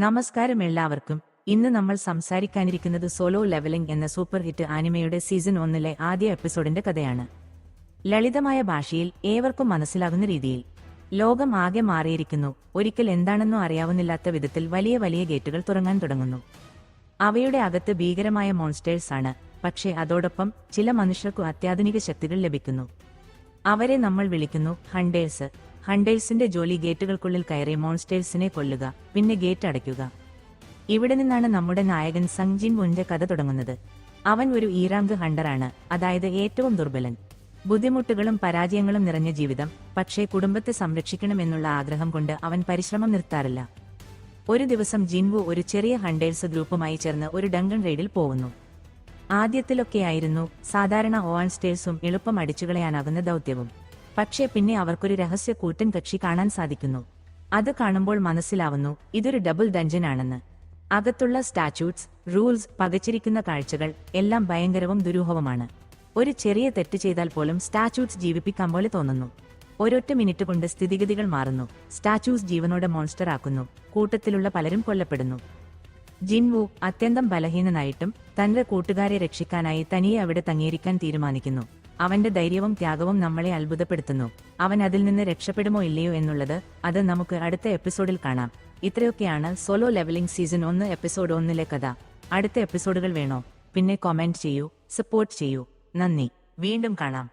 നമസ്കാരം എല്ലാവർക്കും. ഇന്ന് നമ്മൾ സംസാരിക്കാനിരിക്കുന്നത് സോളോ ലെവലിംഗ് എന്ന സൂപ്പർ ഹിറ്റ് ആനിമയുടെ സീസൺ 1 ആദ്യ എപ്പിസോഡിന്റെ കഥയാണ്. ലളിതമായ ഭാഷയിൽ ഏവർക്കും മനസ്സിലാകുന്ന രീതിയിൽ. ലോകം ആകെ മാറിയിരിക്കുന്നു. ഒരിക്കൽ എന്താണെന്നോ അറിയാവുന്നില്ലാത്ത വിധത്തിൽ വലിയ വലിയ ഗേറ്റുകൾ തുറങ്ങാൻ തുടങ്ങുന്നു. അവയുടെ അകത്ത് ഭീകരമായ മോൺസ്റ്റേഴ്സ് ആണ്. പക്ഷേ അതോടൊപ്പം ചില മനുഷ്യർക്കു അത്യാധുനിക ശക്തികൾ ലഭിക്കുന്നു. അവരെ നമ്മൾ വിളിക്കുന്നു ഹണ്ടേഴ്സ്. ഹണ്ടേഴ്സിന്റെ ജോലി ഗേറ്റുകൾക്കുള്ളിൽ കയറി മോൺസ്റ്റേഴ്സിനെ കൊല്ലുക, പിന്നെ ഗേറ്റ് അടയ്ക്കുക. ഇവിടെ നിന്നാണ് നമ്മുടെ നായകൻ സങ് ജിൻ വുന്റെ കഥ തുടങ്ങുന്നത്. അവൻ ഒരു ഈറാങ്ക് ഹണ്ടറാണ്, അതായത് ഏറ്റവും ദുർബലൻ. ബുദ്ധിമുട്ടുകളും പരാജയങ്ങളും നിറഞ്ഞ ജീവിതം, പക്ഷേ കുടുംബത്തെ സംരക്ഷിക്കണമെന്നുള്ള ആഗ്രഹം കൊണ്ട് അവൻ പരിശ്രമം നിർത്താറില്ല. ഒരു ദിവസം ജിൻവു ഒരു ചെറിയ ഹണ്ടേഴ്സ് ഗ്രൂപ്പുമായി ചേർന്ന് ഒരു ഡങ്കൺ റെയ്ഡിൽ പോകുന്നു. ആദ്യത്തിലൊക്കെയായിരുന്നു സാധാരണ ഓൺസ്റ്റേഴ്സും എളുപ്പം അടിച്ചുകളയാനാകുന്ന ദൗത്യവും. പക്ഷേ പിന്നെ അവർക്കൊരു രഹസ്യ കൂറ്റൻ കക്ഷി കാണാൻ സാധിക്കുന്നു. അത് കാണുമ്പോൾ മനസ്സിലാവുന്നു ഇതൊരു ഡബിൾ ഡഞ്ചൻ ആണെന്ന്. അകത്തുള്ള സ്റ്റാച്യൂട്ട്സ്, റൂൾസ്, പകച്ചിരിക്കുന്ന കാഴ്ചകൾ എല്ലാം ഭയങ്കരവും ദുരൂഹവുമാണ്. ഒരു ചെറിയ തെറ്റ് ചെയ്താൽ പോലും സ്റ്റാച്യൂട്ട്സ് ജീവിപ്പിക്കാൻ പോലെ തോന്നുന്നു. ഒരൊറ്റ മിനിറ്റ് കൊണ്ട് സ്ഥിതിഗതികൾ മാറുന്നു. സ്റ്റാച്യൂസ് ജീവനോടെ മോൺസ്റ്റർ ആക്കുന്നു. കൂട്ടത്തിലുള്ള പലരും കൊല്ലപ്പെടുന്നു. ജിൻവു അത്യന്തം ബലഹീനനായിട്ടും തന്റെ കൂട്ടുകാരെ രക്ഷിക്കാനായി തനിയെ അവിടെ തങ്ങിയിരിക്കാൻ തീരുമാനിക്കുന്നു. അവന്റെ ധൈര്യവും ത്യാഗവും നമ്മളെ അത്ഭുതപ്പെടുത്തുന്നു. അവൻ അതിൽ നിന്ന് രക്ഷപ്പെടുമോ ഇല്ലയോ എന്നുള്ളത് അത് നമുക്ക് അടുത്ത എപ്പിസോഡിൽ കാണാം. ഇത്രയൊക്കെയാണ് സോളോ ലെവലിംഗ് സീസൺ 1 എപ്പിസോഡ് 1 കഥ. അടുത്ത എപ്പിസോഡുകൾ വേണോ? പിന്നെ കമന്റ് ചെയ്യൂ, സപ്പോർട്ട് ചെയ്യൂ. നന്ദി. വീണ്ടും കാണാം.